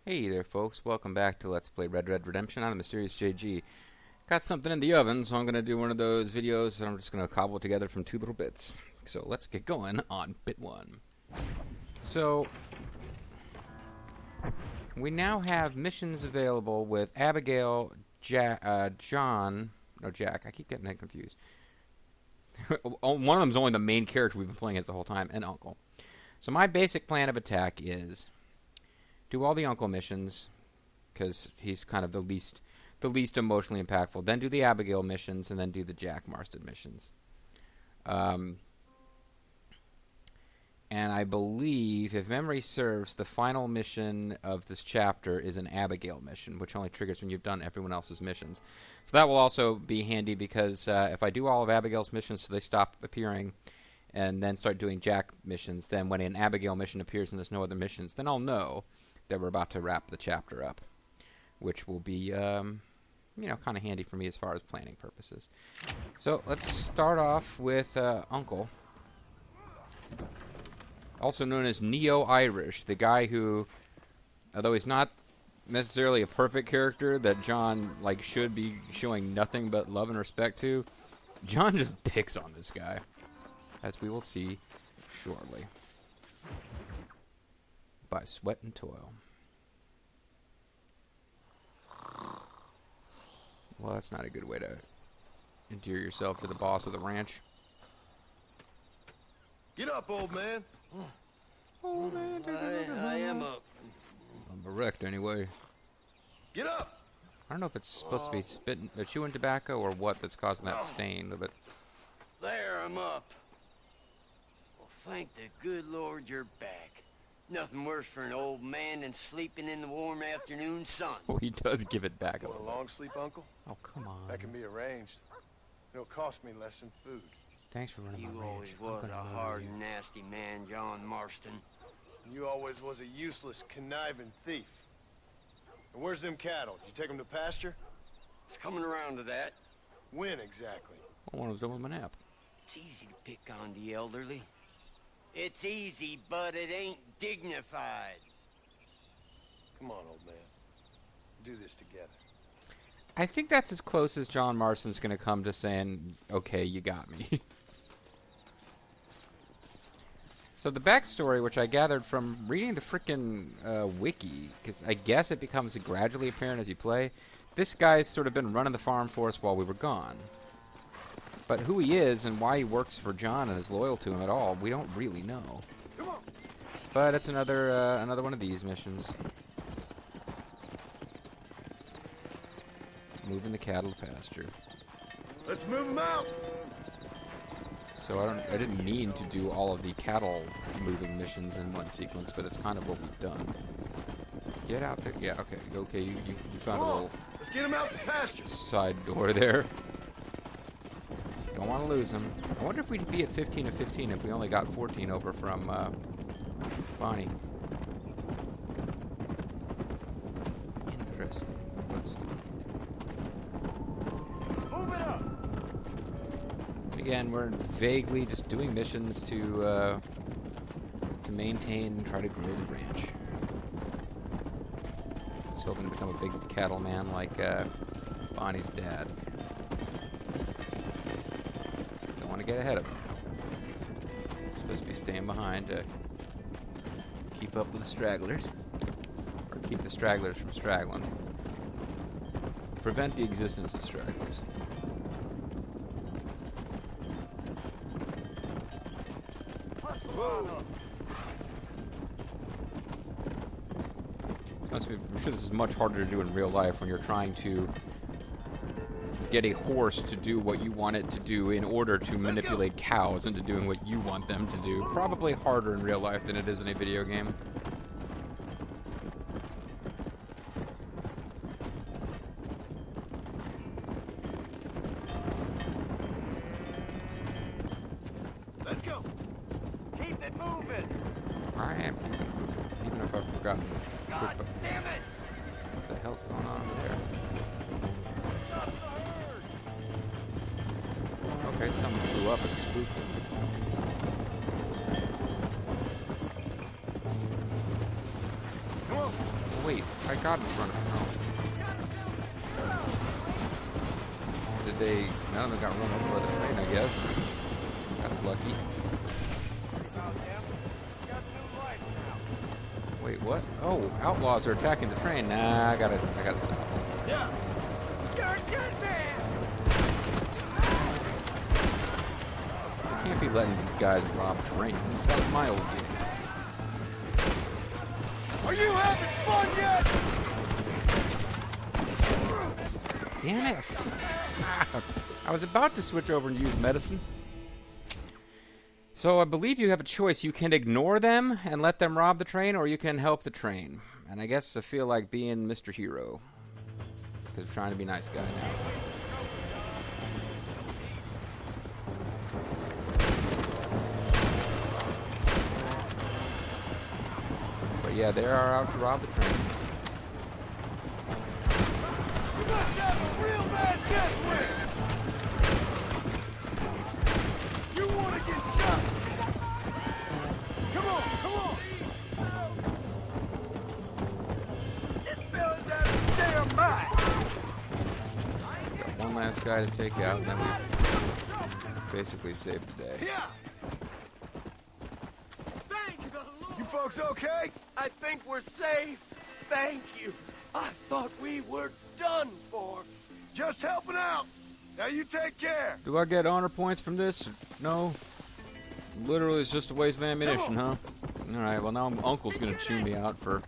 Hey there folks, welcome back to Let's Play Red Dead Redemption. I'm MysteriousJG. Got something in the oven, so I'm going to do one of those videos and I'm just going to cobble it together from two little bits. So let's get going on bit one. So, we now have missions available with Abigail, Jack, I keep getting that confused. One of them's only the main character we've been playing as the whole time, and Uncle. So my basic plan of attack is do all the Uncle missions, because he's kind of the least emotionally impactful. Then do the Abigail missions, and then do the Jack Marston missions. And I believe, if memory serves, the final mission of this chapter is an Abigail mission, which only triggers when you've done everyone else's missions. So that will also be handy, because if I do all of Abigail's missions so they stop appearing, and then start doing Jack missions, then when an Abigail mission appears and there's no other missions, then I'll know that we're about to wrap the chapter up, which will be, kind of handy for me as far as planning purposes. So let's start off with Uncle, also known as Neo-Irish, the guy who, although he's not necessarily a perfect character that John should be showing nothing but love and respect to, John just picks on this guy, as we will see shortly. By sweat and toil. Well, that's not a good way to endear yourself to the boss of the ranch. Get up, old man. Old man, I am up. I'm erect anyway. Get up. I don't know if it's supposed to be spitting, chewing tobacco or what that's causing that stain, but There, I'm up. Well, thank the good Lord you're back. Nothing worse for an old man than sleeping in the warm afternoon sun. oh, he does give it back a Want a little. long sleep, Uncle? Oh, come on. That can be arranged. It'll cost me less than food. Thanks for running You my ranch. always I'm was gonna a murder hard you. and nasty man, John Marston. And you always was a useless, conniving thief. And where's them cattle? Did you take them to pasture? It's coming around to that. When exactly? Well, one of them was my nap. It's easy to pick on the elderly. It's easy, but it ain't dignified. Come on, old man. Do this together. I think that's as close as John Marston's going to come to saying, okay, you got me. So the backstory, which I gathered from reading the frickin' wiki, because I guess it becomes gradually apparent as you play, this guy's sort of been running the farm for us while we were gone. But who he is and why he works for John and is loyal to him at all, we don't really know. Come on. But it's another one of these missions. Moving the cattle to pasture. Let's move them out. So I didn't mean to do all of the cattle moving missions in one sequence, but it's kind of what we've done. Get out there. Yeah, okay, you found a little Let's get them out to pasture. side door there. Don't want to lose him. I wonder if we'd be at 15 of 15 if we only got 14 over from Bonnie. Interesting, but stupid. Move it up. Again, we're vaguely just doing missions to maintain and try to grow the ranch. Just hoping to become a big cattleman like Bonnie's dad. Don't want to get ahead of him now. Supposed to be staying behind to keep up with the stragglers, or keep the stragglers from straggling. Prevent the existence of stragglers. Whoa. I'm sure this is much harder to do in real life when you're trying to get a horse to do what you want it to do in order to manipulate cows into doing what you want them to do. Probably harder in real life than it is in a video game. Let's go. Keep it moving. I am keeping it moving, even if I've forgotten. God damn it! What the hell's going on over there? Okay, something blew up and spooked them. Come on. Wait, wait. I got in front of him. Oh. Did they... None of them got run over by the train, I guess. That's lucky. Wait, what? Oh, outlaws are attacking the train. Nah, I gotta stop. Yeah. You're a good man. I can't be letting these guys rob trains. That was my old game. Are you having fun yet? Damn it! I was about to switch over and use medicine. So I believe you have a choice. You can ignore them and let them rob the train, or you can help the train. And I guess I feel like being Mr. Hero. Because we're trying to be nice guy now. But yeah, they are out to rob the train. You must have a real bad death wish. You want to get shot? Come on, come on. This fella's out of his damn mind. Got one last guy to take out, and then we've basically saved the day. Yeah. Thank the Lord. You folks okay? I think we're safe. Thank you. I thought we were done for. Just helping out. Now you take care. Do I get honor points from this? No. Literally, it's just a waste of ammunition, huh? Alright, well now Uncle's gonna chew me out for...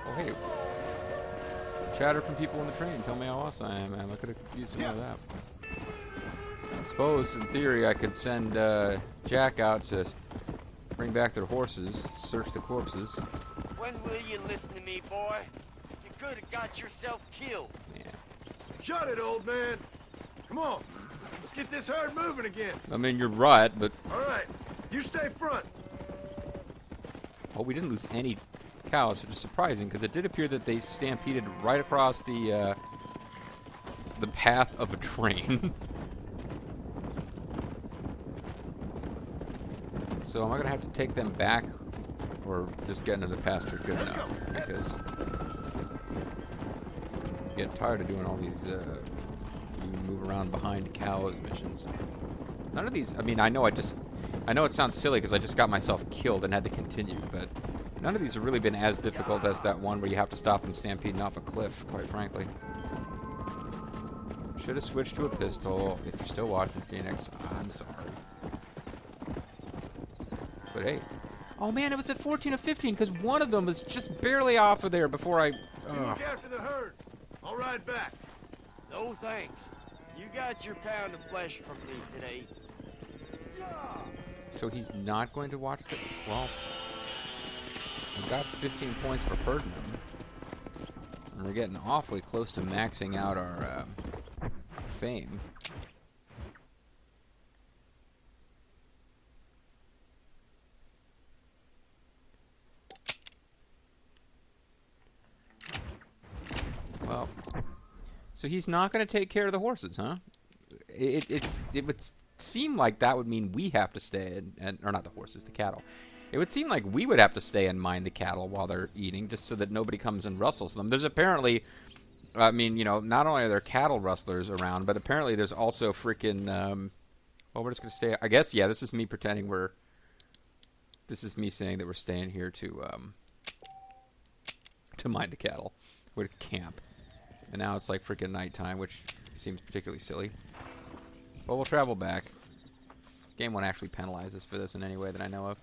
Oh, hey. Chatter from people on the train. Tell me how awesome I am, man. I could've used some of that. I suppose, in theory, I could send Jack out to bring back their horses, search the corpses. When will you listen to me, boy? You could have got yourself killed. Yeah. Shut it, old man. Come on. Let's get this herd moving again. I mean, you're right, but... All right. You stay front. Oh, we didn't lose any cows, which is surprising, because it did appear that they stampeded right across the path of a train. So am I going to have to take them back, or just get into the pasture good enough? Because I get tired of doing all these you move around behind cows missions. None of these, I mean, I know it sounds silly because I just got myself killed and had to continue, but none of these have really been as difficult as that one where you have to stop them stampeding off a cliff, quite frankly. Should have switched to a pistol. If you're still watching, Phoenix, I'm sorry. But hey. Oh man, it was at 14 or 15 because one of them was just barely off of there before I... You look after the herd. I'll ride back. No thanks. You got your pound of flesh from me today. So he's not going to watch the... Well, I got 15 points for herding him. And we're getting awfully close to maxing out our fame. Well, so he's not going to take care of the horses, huh? It would seem like that would mean we have to stay or not the horses, the cattle. It would seem like we would have to stay and mind the cattle while they're eating, just so that nobody comes and rustles them. There's apparently, I mean, you know, not only are there cattle rustlers around, but apparently there's also freaking. Well, we're just gonna stay. I guess yeah. This is me pretending we're. This is me saying that we're staying here to mind the cattle. We're to camp, and now it's like freaking nighttime, which seems particularly silly. But we'll travel back. Game won't actually penalize us for this in any way that I know of.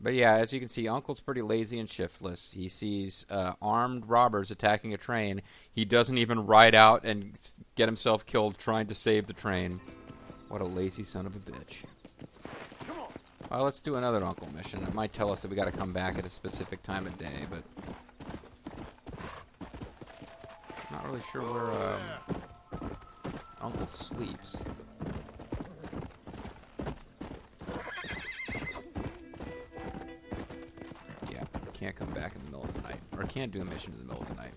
But yeah, as you can see, Uncle's pretty lazy and shiftless. He sees armed robbers attacking a train. He doesn't even ride out and get himself killed trying to save the train. What a lazy son of a bitch. Come on. Well, let's do another Uncle mission. It might tell us that we got to come back at a specific time of day, but... Not really sure where Uncle sleeps. Yeah, can't come back in the middle of the night. Or can't do a mission in the middle of the night.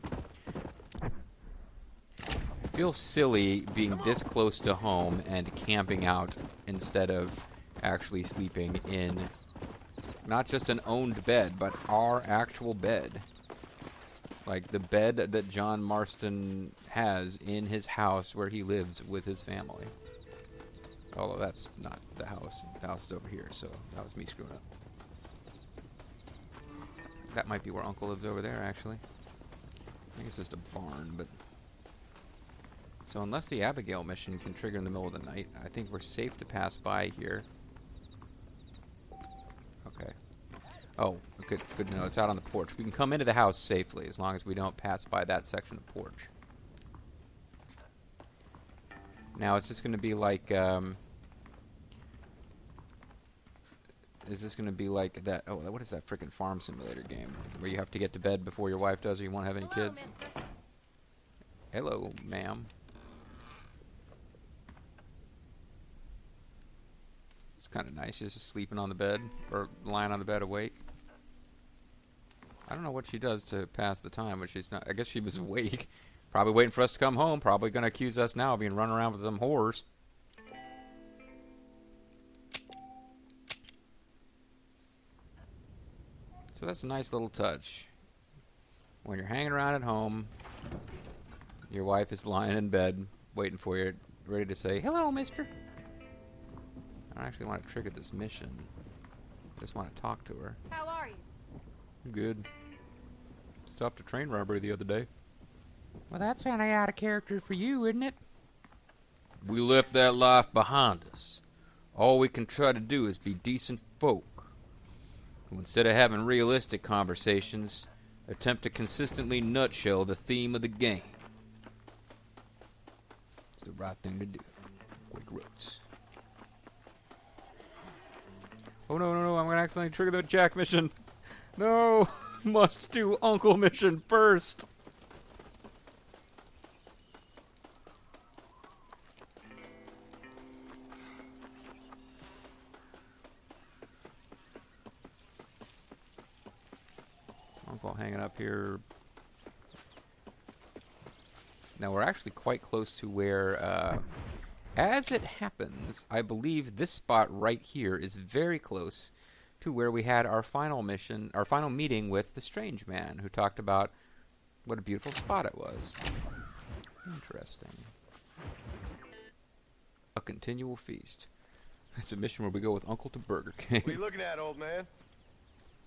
I feel silly being this close to home and camping out instead of actually sleeping in Not just an owned bed, but our actual bed. Like the bed that John Marston has in his house where he lives with his family. Although that's not the house. The house is over here, so that was me screwing up. That might be where Uncle lives over there, actually. I think it's just a barn, but... So unless the Abigail mission can trigger in the middle of the night, I think we're safe to pass by here. Okay. Oh, good to know. It's out on the porch. We can come into the house safely as long as we don't pass by that section of porch. Now, is this going to be like... is this going to be like that... Oh, what is that frickin' farm simulator game? Where you have to get to bed before your wife does or you won't have any kids? Mister. Hello, ma'am. It's kind of nice. She's just sleeping on the bed. Or lying on the bed awake. I don't know what she does to pass the time, but she's not... I guess she was awake. Probably waiting for us to come home. Probably going to accuse us now of being running around with them whores. So that's a nice little touch. When you're hanging around at home, your wife is lying in bed, waiting for you, ready to say, "Hello, mister." I don't actually want to trigger this mission. I just want to talk to her. How are you? Good. Stopped a train robbery the other day. Well, that's kind of out of character for you, isn't it? We left that life behind us. All we can try to do is be decent folk. Who, instead of having realistic conversations, attempt to consistently nutshell the theme of the game. It's the right thing to do. Quick roads. Oh, no, I'm going to accidentally trigger the Jack mission. No! Must do Uncle mission first. Uncle hanging up here. Now we're actually quite close to where, as it happens, I believe this spot right here is very close to where we had our final mission, our final meeting with the strange man who talked about what a beautiful spot it was. Interesting. A continual feast. It's a mission where we go with Uncle to Burger King. What are you looking at, old man?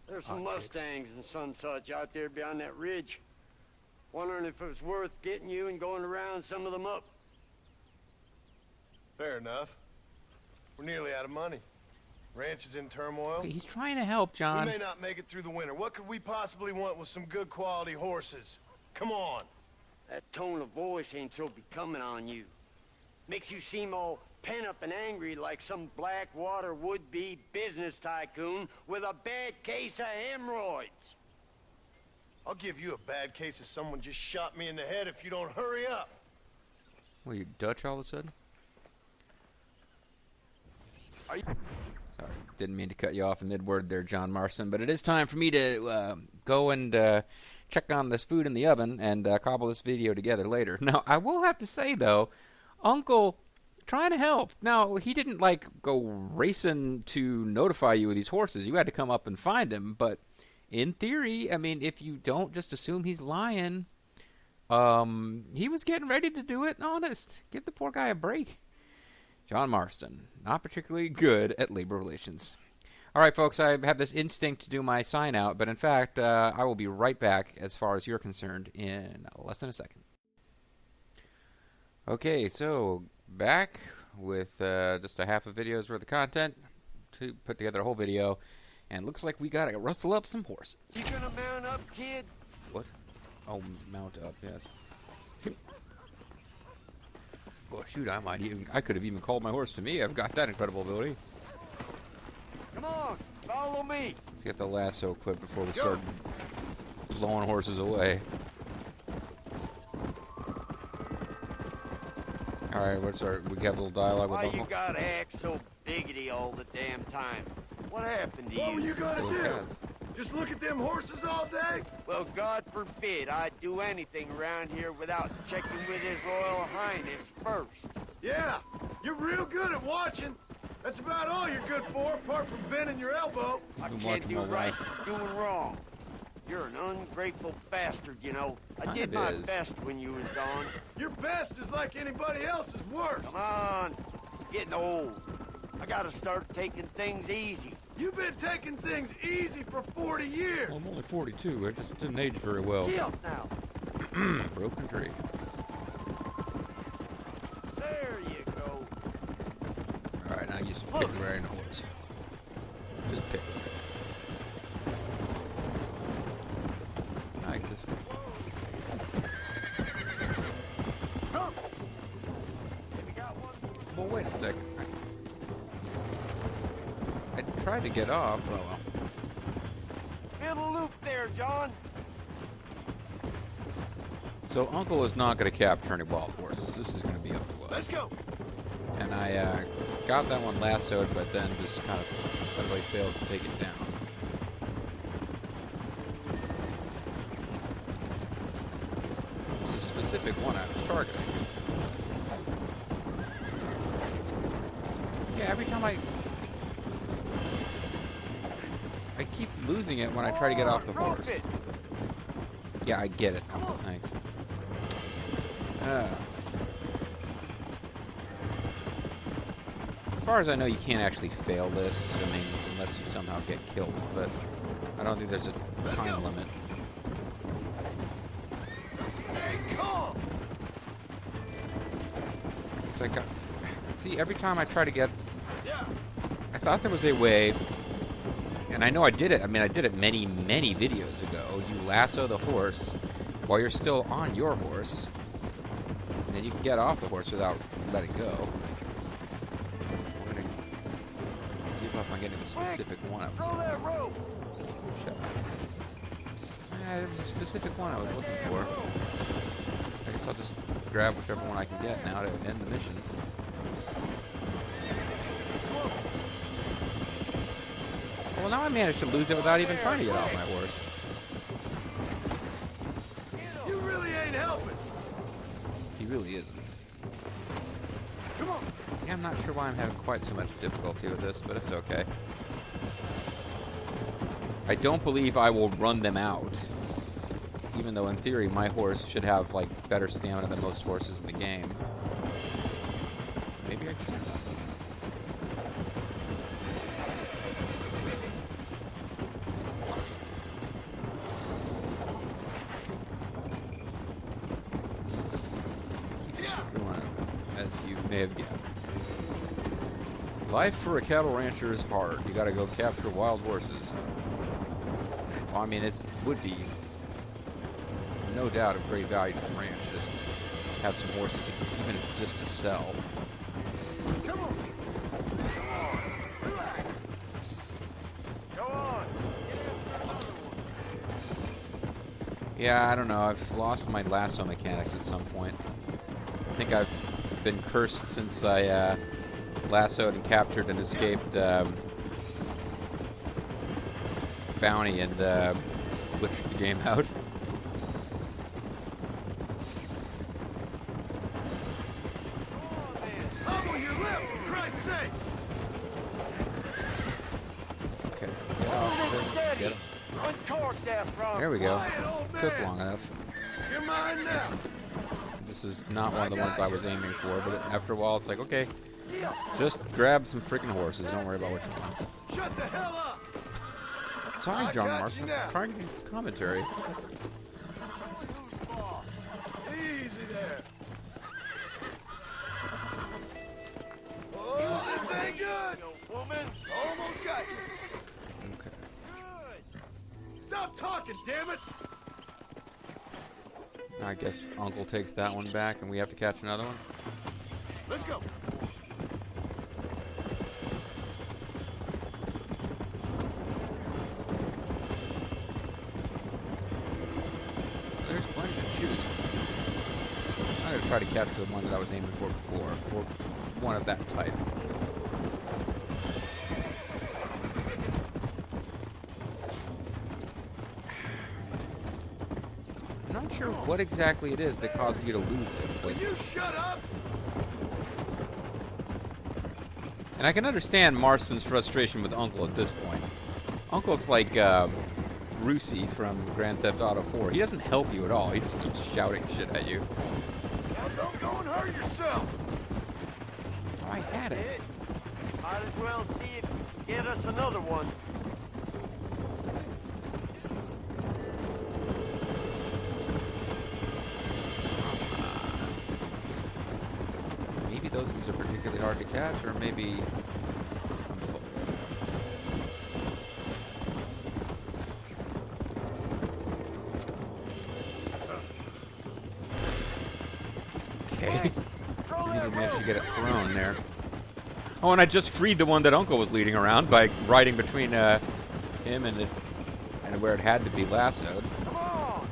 There's some Mustangs and some such out there beyond that ridge. Wondering if it was worth getting you and going around some of them up. Fair enough. We're nearly out of money. Ranch is in turmoil. He's trying to help, John. We may not make it through the winter. What could we possibly want with some good quality horses? Come on. That tone of voice ain't so becoming on you. Makes you seem all pent up and angry like some Blackwater would-be business tycoon with a bad case of hemorrhoids. I'll give you a bad case of someone just shot me in the head if you don't hurry up. Well, you Dutch all of a sudden? Are you... Sorry, didn't mean to cut you off in mid-word there, John Marston, but it is time for me to go and check on this food in the oven and cobble this video together later. Now, I will have to say, though, Uncle trying to help. Now, he didn't, like, go racing to notify you of these horses. You had to come up and find him, but in theory, I mean, if you don't just assume he's lying, he was getting ready to do it, honest. Give the poor guy a break. John Marston, not particularly good at labor relations. All right, folks, I have this instinct to do my sign out, but in fact, I will be right back as far as you're concerned in less than a second. Okay, so back with just a half a video's worth of content to put together a whole video, and looks like we gotta rustle up some horses. You gonna mount up, kid? What? Oh, mount up, yes. Well, shoot, I could have even called my horse to me. I've got that incredible ability. Come on, follow me. Let's get the lasso equipped before we start blowing horses away. All right, we have a little dialogue with Why Uncle. you gotta act so biggity all the damn time? What happened to you? What were you gonna Little do? cats. Just look at them horses all day? Well, God forbid I'd do anything around here without checking with His Royal Highness first. Yeah, you're real good at watching. That's about all you're good for, apart from bending your elbow. I Too can't much, do my right, wife. doing wrong. You're an ungrateful bastard, you know. I Kind did of my is. best when you was gone. Your best is like anybody else's worst. Come on, getting old. I gotta start taking things easy. You've been taking things easy for 40 years. Well, I'm only 42. I just didn't age very well. Get up now. Broken tree. There you go. Alright, now you just pick where I know what's. Just pick. I like this one. Come. Maybe got one. Well, wait a second. I tried to get off. Oh well. Middle loop there, John. So Uncle is not going to capture any wild horses. This is going to be up to us. Let's go. And I got that one lassoed, but then just kind of utterly failed to take it down. It's a specific one I was targeting. Yeah, every time I keep losing it when I try to get off the Drop horse. it. Yeah, I get it, Uncle. Thanks. As far as I know, you can't actually fail this. I mean, unless you somehow get killed. But I don't think there's a time limit. Stay calm. It's like, see, every time I try to get, Yeah. I thought there was a way, and I know I did it. I mean, I did it many, many videos ago. You lasso the horse while you're still on your horse, and then you can get off the horse without letting go. I'm gonna give up on getting the specific one I was Throw looking that rope. for. Shut up. There was a specific one I was looking for. I guess I'll just grab whichever one I can get now to end the mission. Well, now I managed to lose it without even trying to get off my horse. You really ain't helping. He really isn't. Come on. Yeah, I'm not sure why I'm having quite so much difficulty with this, but it's okay. I don't believe I will run them out. Even though, in theory, my horse should have, like, better stamina than most horses in the game. Maybe I can. Keep screwing it, as you may have gathered. Life for a cattle rancher is hard. You gotta go capture wild horses. Well, I mean, it would be no doubt of great value to the ranch. Just have some horses, even if it's just to sell. Come on. Relax. Go on. Get after another one. Yeah, I don't know. I've lost my lasso mechanics at some point. I think I've been cursed since I lassoed and captured and escaped bounty and glitched the game out. Hobble your lip, for Christ's sakes. Okay, get off. Get him. Untorque that front. There we go. Quiet, old man. Took long enough. You're mine now. This is not one of the ones I was aiming for, but after a while it's like, okay, just grab some freaking horses. Don't worry about which ones. Shut the hell up. Sorry, I John got Marston. you now. I'm trying to do some commentary. Easy there. Oh, this ain't good. Woman. Almost got you. Okay. Good. Stop talking, damn it. I guess Uncle takes that one back, and we have to catch another one. Let's go. There's plenty to choose from. I'm going to try to catch the one that I was aiming for before, or one of that type. I'm not sure what exactly it is that causes you to lose it, but Will you shut up? And I can understand Marston's frustration with Uncle at this point. Uncle's like Brucey from Grand Theft Auto 4. He doesn't help you at all. He just keeps shouting shit at you. Now don't go and hurt yourself. Oh, I had it. Might as well see if you get us another one. Maybe those ones are particularly hard to catch, or maybe I'm full. Okay. We need to manage to get it thrown there. Oh, and I just freed the one that Uncle was leading around by riding between him and where it had to be lassoed. Come on!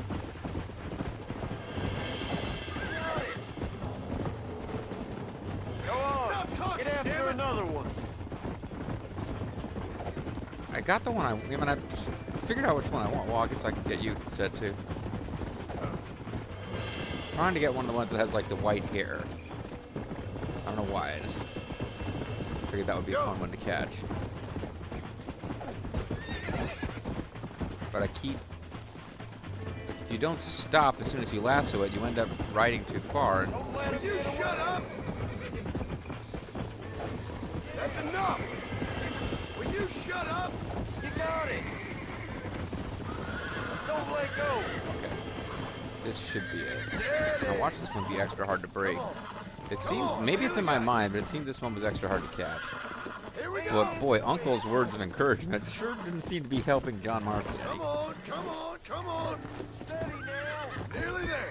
Go on! Stop talking, Get after damn it. another one. I got the one I mean, I figured out which one I want. Well, I guess I can get you set too. Trying to get one of the ones that has like the white hair. I don't know why. I just figured that would be a fun one to catch. But I keep... If you don't stop as soon as you lasso it, you end up riding too far. And Don't let him Will you get shut away. up? That's enough. Will you shut up? You got it. Don't let go. okay, this should be it. Now watch this one be extra hard to break. It seemed, maybe it's in my mind, but it seemed this one was extra hard to catch. Here we go. But boy, Uncle's words of encouragement sure didn't seem to be helping John Marston any. Come on, come on, come on. Steady now. Nearly there.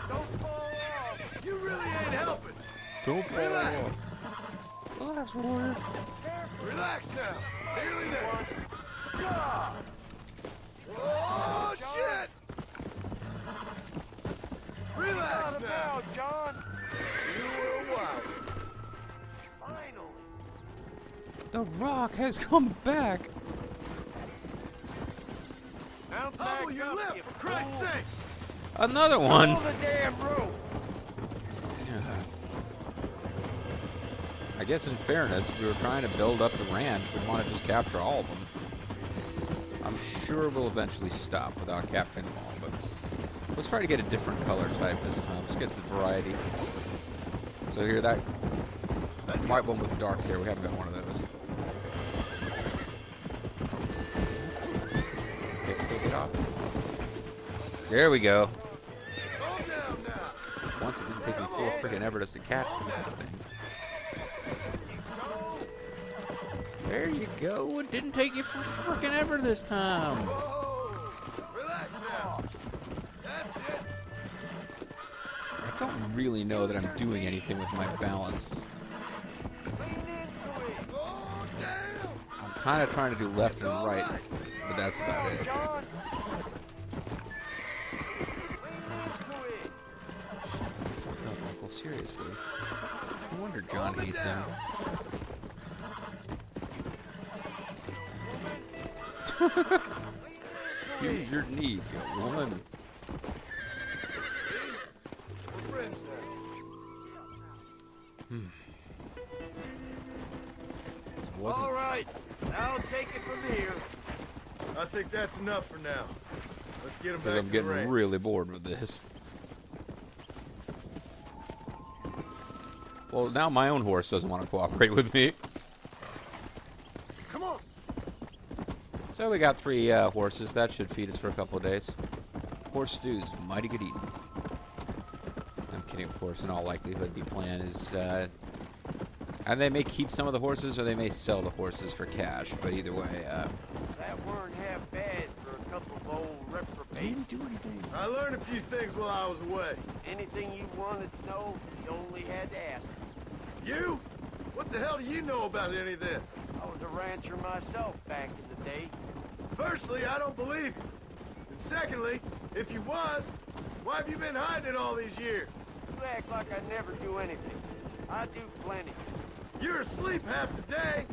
Don't fall off. You really ain't helping. Don't fall Relax. off. Relax, warrior. Relax now. Nearly there. God. Oh, shit. Relax Not now. about, John. You were wild. Finally. The Rock has come back. Mount back Hobble your up, lip, you for Christ's fool. sake. Another one. Pull the damn rope. I guess in fairness, if we were trying to build up the ranch, we'd want to just capture all of them. I'm sure we'll eventually stop without capturing them all, but let's try to get a different color type this time. Let's get the variety. So here, that white one with dark hair, we haven't got one of those. Okay, get off. There we go. Calm down now. Once it didn't take me 4 freaking ever just to catch that thing. There you go. It didn't take you for freaking ever this time. Whoa. Relax now. That's it. I don't really know that I'm doing anything with my balance. Lean into it. Oh, damn. I'm kind of trying to do left and right, but that's about it. John. Lean into it. Shut the fuck up, Uncle. Seriously. No wonder John hates him. Use your knees, you woman. We're friends now. It wasn't. All right. I'll take it from here. I think that's enough for now. Let's get him Because back I'm to the getting ranch. really bored with this. Well, now my own horse doesn't want to cooperate with me. Come on. So we got 3 horses. That should feed us for a couple of days. Horse stews, mighty good eating. I'm kidding, of course. In all likelihood, the plan is... and they may keep some of the horses, or they may sell the horses for cash. But either way, That weren't half bad for a couple of old they reprobates. didn't do anything. I learned a few things while I was away. Anything you wanted to know, you only had to ask. You? What the hell do you know about any of this? I was a rancher myself back in the day. Firstly, I don't believe you. And secondly, if you was, why have you been hiding it all these years? You act like I never do anything. I do plenty. You're asleep half the day.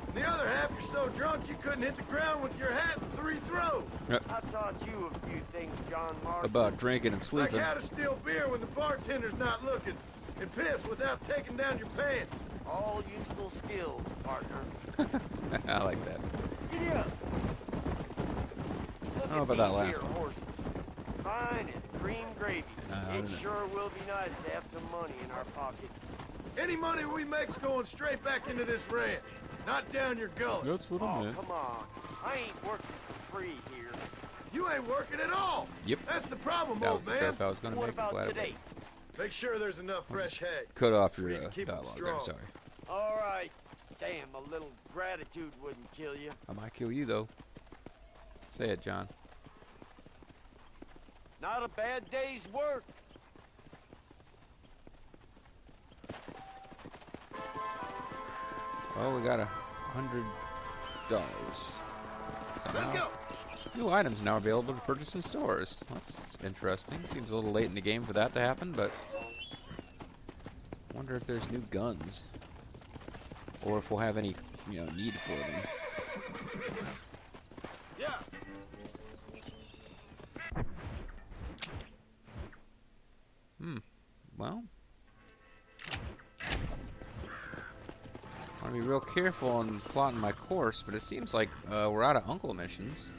And the other half, you're so drunk you couldn't hit the ground with your hat in 3 throws. I taught you a few things, John Marston. About drinking and Like sleeping. how to steal beer when the bartender's not looking. can piss without taking down your pants. All useful skills, partner. I like that. Giddy up. Look I don't know about that last one. horses. Fine as cream gravy. It sure will be nice to have some money in our pocket. Any money we make's going straight back into this ranch, not down your gullet. That's what I meant. Come on. I ain't working for free here. You ain't working at all. Yep. That's the problem, That old was the man. joke I was going to What make. about Glad I today? Make sure there's enough fresh hay. cut off your We can keep 'em dialogue there. strong. Sorry. All right. Damn, a little gratitude wouldn't kill you. I might kill you, though. Say it, John. Not a bad day's work. Well, we got $100. Let's go. New items now available to purchase in stores. That's interesting. Seems a little late in the game for that to happen, but I wonder if there's new guns, or if we'll have any, need for them. Yeah. Well, I want to be real careful in plotting my course, but it seems like we're out of uncle missions.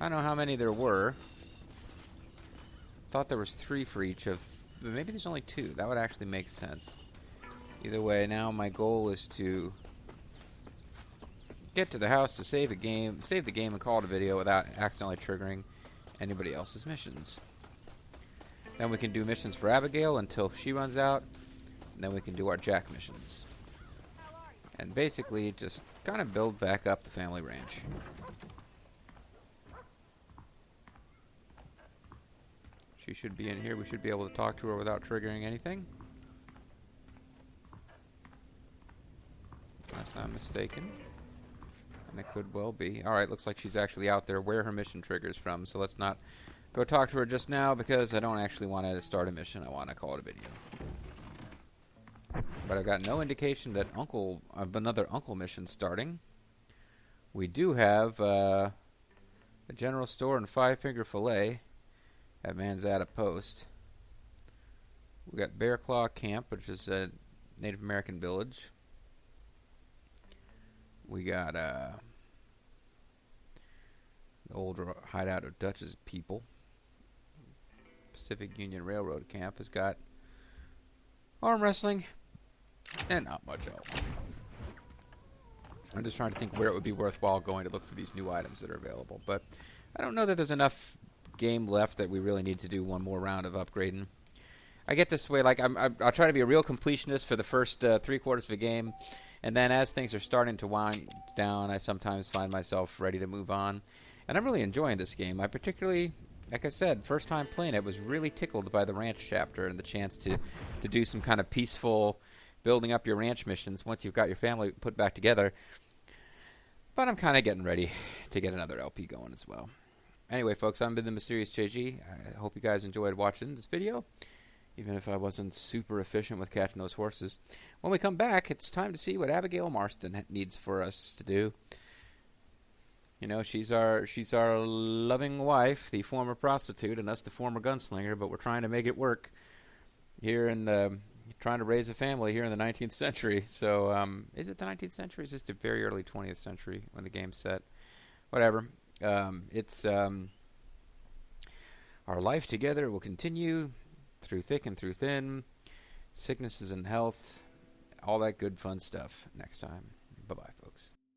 I don't know how many there were. Thought there was 3 for each of, but maybe there's only 2. That would actually make sense. Either way, now my goal is to get to the house to save the game and call it a video without accidentally triggering anybody else's missions. Then we can do missions for Abigail until she runs out, and then we can do our Jack missions. And basically just kind of build back up the family ranch. She should be in here. We should be able to talk to her without triggering anything. Unless I'm mistaken. And it could well be. Alright, looks like she's actually out there where her mission triggers from. So let's not go talk to her just now because I don't actually want to start a mission. I want to call it a video. But I've got no indication that another uncle mission starting. We do have a general store and 5-finger fillet at Manzata Post. We got Bear Claw Camp, which is a Native American village. We got the old hideout of Dutch's people. Pacific Union Railroad Camp has got arm wrestling and not much else. I'm just trying to think where it would be worthwhile going to look for these new items that are available. But I don't know that there's enough game left that we really need to do one more round of upgrading. I get this way, like I'll try to be a real completionist for the first 3/4 of a game, and then as things are starting to wind down, I sometimes find myself ready to move on. And I'm really enjoying this game. I particularly, like I said, first time playing it, was really tickled by the ranch chapter and the chance to do some kind of peaceful building up your ranch missions once you've got your family put back together. But I'm kind of getting ready to get another LP going as well. Anyway, folks, I've been the MysteriousJG. I hope you guys enjoyed watching this video, even if I wasn't super efficient with catching those horses. When we come back, it's time to see what Abigail Marston needs for us to do. You know, she's our loving wife, the former prostitute, and us, the former gunslinger, but we're trying to make it work here in the... trying to raise a family here in the 19th century. So, is it the 19th century? Is this the very early 20th century when the game's set? Whatever. It's our life together will continue through thick and through thin, sicknesses and health, all that good fun stuff next time. Bye-bye.